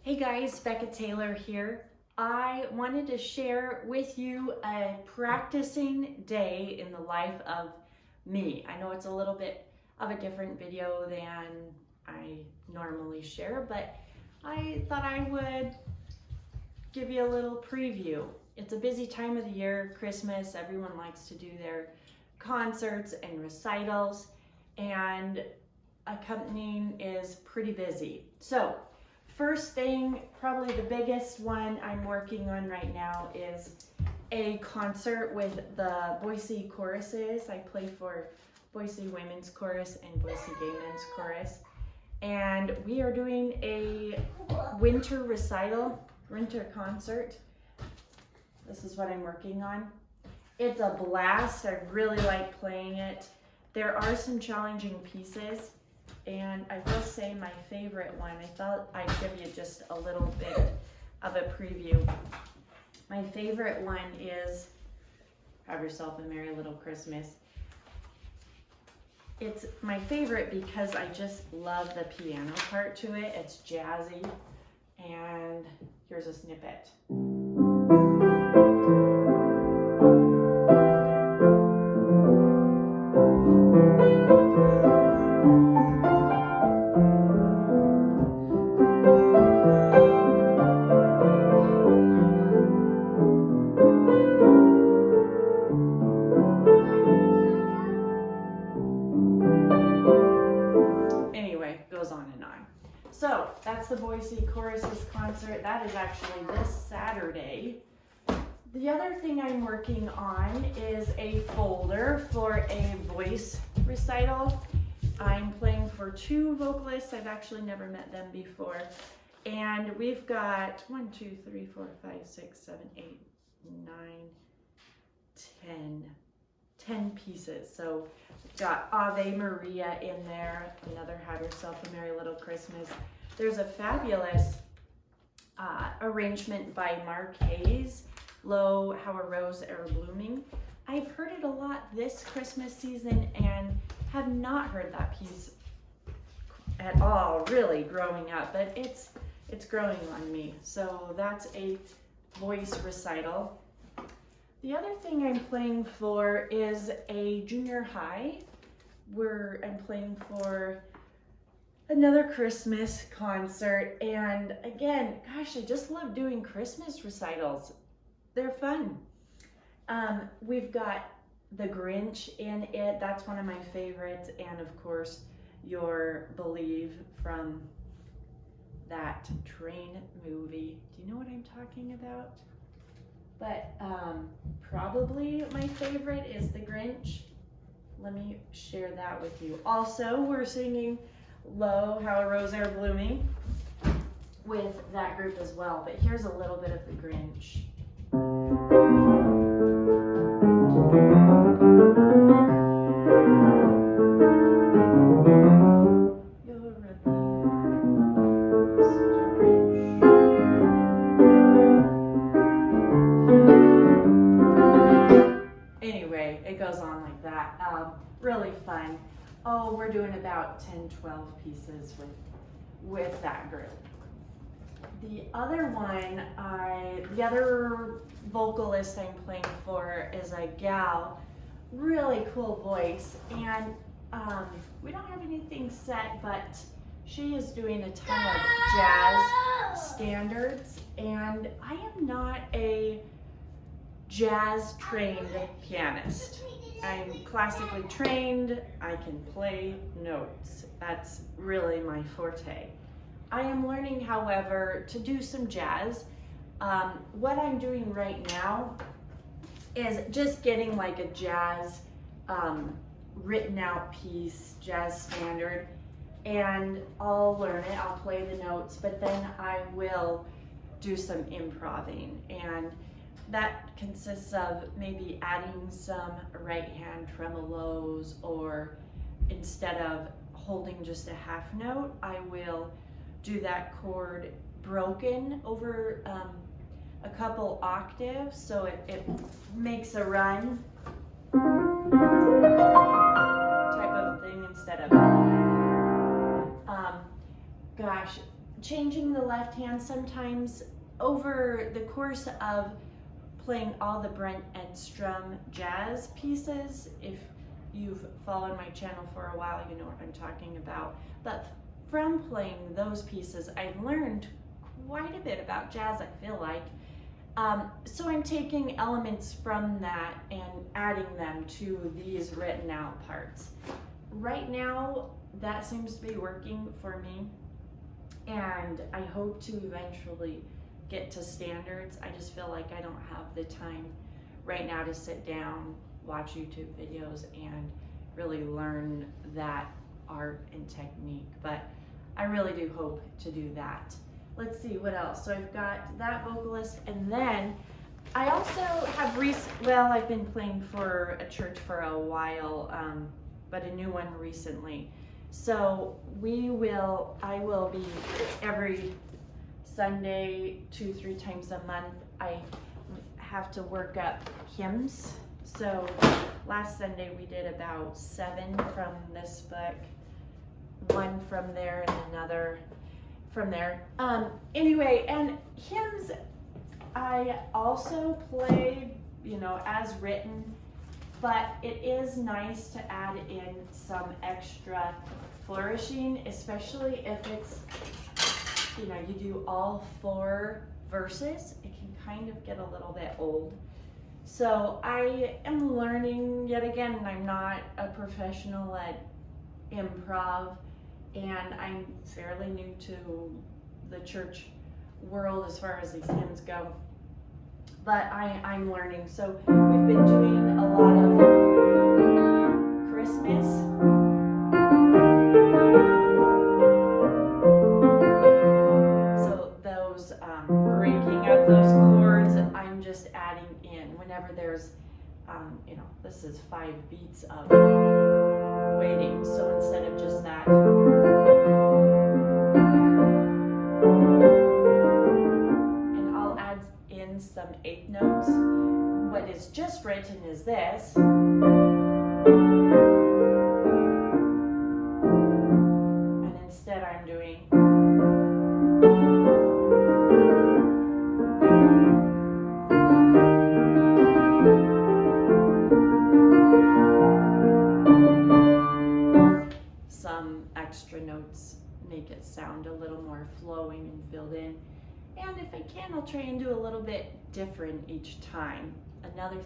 Hey guys, Becca Taylor here. I wanted to share with you a practicing day in the life of me. I know it's a little bit of a different video than I normally share, but I thought I would give you a little preview. It's a busy time of the year, Christmas, everyone likes to do their concerts and recitals, and accompanying is pretty busy. So first thing, probably the biggest one I'm working on right now is a concert with the Boise choruses. I play for Boise Women's Chorus and Boise Gay Men's Chorus. And we are doing a winter recital, winter concert. This is what I'm working on. It's a blast. I really like playing it. There are some challenging pieces. And I will say my favorite one, I thought I'd give you just a little bit of a preview. My favorite one is Have Yourself a Merry Little Christmas. It's my favorite because I just love the piano part to it. It's jazzy, and here's a snippet. Goes on and on. So that's the Boise Choruses concert. That is actually this Saturday. The other thing I'm working on is a folder for a voice recital. I'm playing for two vocalists. I've actually never met them before. And we've got 1, 2, 3, 4, 5, 6, 7, 8, 9, 10 pieces. So we've got Ave Maria in there, another Have Yourself a Merry Little Christmas. There's a fabulous arrangement by Mark Hayes, Lo, How a Rose E'er Blooming. I've heard it a lot this Christmas season and have not heard that piece at all, really, growing up, but it's growing on me. So that's a voice recital. The other thing I'm playing for is a junior high where I'm playing for another Christmas concert. And again, gosh, I just love doing Christmas recitals. They're fun. We've got The Grinch in it. That's one of my favorites. And of course, Your Believe from that train movie. Do you know what I'm talking about? But probably my favorite is The Grinch. Let me share that with you. Also, we're singing Lo, How a Rose E'er Blooming with that group as well. But here's a little bit of The Grinch. It goes on like that. Really fun. Oh, we're doing about 10, 12 pieces with that group. The other one, the other vocalist I'm playing for is a gal, really cool voice, and we don't have anything set, but she is doing a ton of jazz standards, and I am not a jazz trained pianist. I'm classically trained. I can play notes. That's really my forte. I am learning, however, to do some jazz. What I'm doing right now is just getting like a jazz written out piece, jazz standard, and I'll learn it. I'll play the notes, but then I will do some improvising, and that consists of maybe adding some right hand tremolos, or instead of holding just a half note, I will do that chord broken over a couple octaves, so it makes a run type of thing instead of gosh, changing the left hand sometimes over the course of playing all the Brent Edstrom jazz pieces. If you've followed my channel for a while, you know what I'm talking about. But from playing those pieces, I've learned quite a bit about jazz, I feel like. So I'm taking elements from that and adding them to these written out parts. Right now, that seems to be working for me, and I hope to eventually get to standards. I just feel like I don't have the time right now to sit down, watch YouTube videos, and really learn that art and technique, but I really do hope to do that. Let's see what else. So I've got that vocalist, and then I also have I've been playing for a church for a while, but a new one recently. So I will be every Sunday, 2-3 times a month. I have to work up hymns. So last Sunday we did about 7 from this book, 1 from there and another from there. Anyway, and hymns I also play, as written, but it is nice to add in some extra flourishing, especially if it's, you do all 4 verses. It can kind of get a little bit old. So I am learning yet again, and I'm not a professional at improv, and I'm fairly new to the church world as far as these hymns go, but I'm learning. So we've been doing a lot of Christmas. So those breaking up those chords, I'm just adding in whenever there's, this is 5 beats of waiting. So instead of just that, and I'll add in some 8th notes. What is just written is this. And instead I'm doing some extra notes, make it sound a little more flowing and filled in. And if I can, I'll try and do a little bit different each time. Another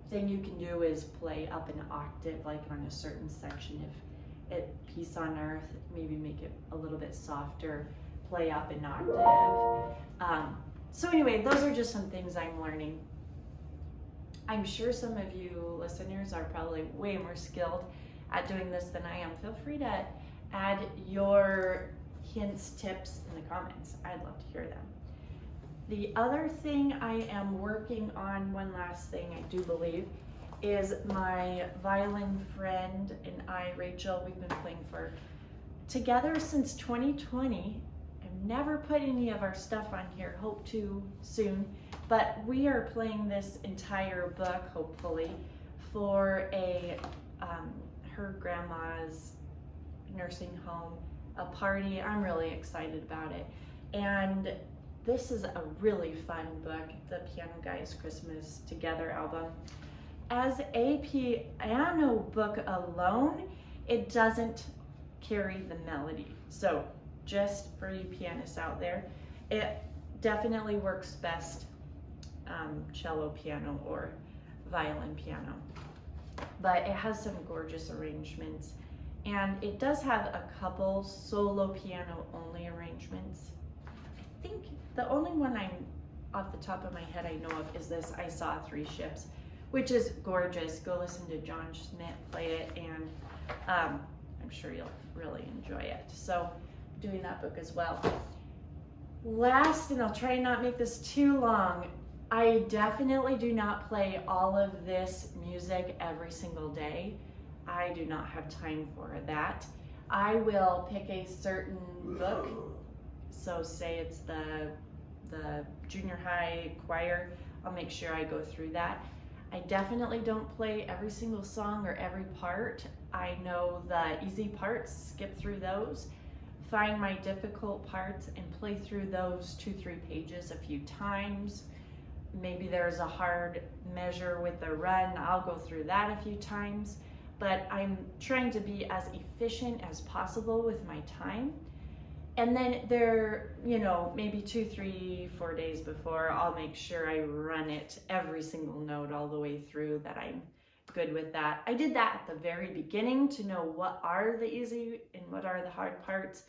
thing you can do is play up an octave, like on a certain section. If it Peace on Earth, maybe make it a little bit softer, play up an octave. So anyway, those are just some things I'm learning. I'm sure some of you listeners are probably way more skilled at doing this than I am. Feel free to add your hints, tips in the comments. I'd love to hear them. The other thing I am working on, one last thing I do believe, is my violin friend and I, Rachel, we've been playing together since 2020. I've never put any of our stuff on here, hope to soon, but we are playing this entire book, hopefully, for her grandma's nursing home, a party. I'm really excited about it. And this is a really fun book, the Piano Guys Christmas Together album. As a piano book alone, it doesn't carry the melody. So just for you pianists out there, it definitely works best cello piano or violin piano. But it has some gorgeous arrangements, and it does have a couple solo piano only arrangements. I think the only one I'm off the top of my head I know of is this I Saw 3 Ships, which is gorgeous. Go listen to John Schmidt play it, and I'm sure you'll really enjoy it. So doing that book as well. Last, and I'll try and not make this too long, I definitely do not play all of this music every single day. I do not have time for that. I will pick a certain book. So say it's the junior high choir, I'll make sure I go through that. I definitely don't play every single song or every part. I know the easy parts, skip through those. find my difficult parts and play through those 2-3 pages a few times. Maybe there's a hard measure with the run, I'll go through that a few times, but I'm trying to be as efficient as possible with my time. And then there, you know, maybe 2, 3, 4 days before, I'll make sure I run it every single note all the way through, that I'm good with that. I did that at the very beginning to know what are the easy and what are the hard parts.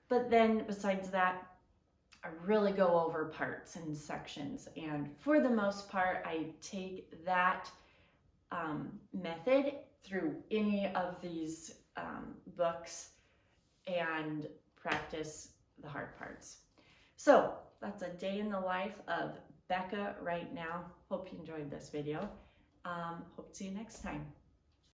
But then besides that, I really go over parts and sections. And for the most part, I take that method through any of these books and practice the hard parts. So that's a day in the life of Becca right now. Hope you enjoyed this video. Hope to see you next time.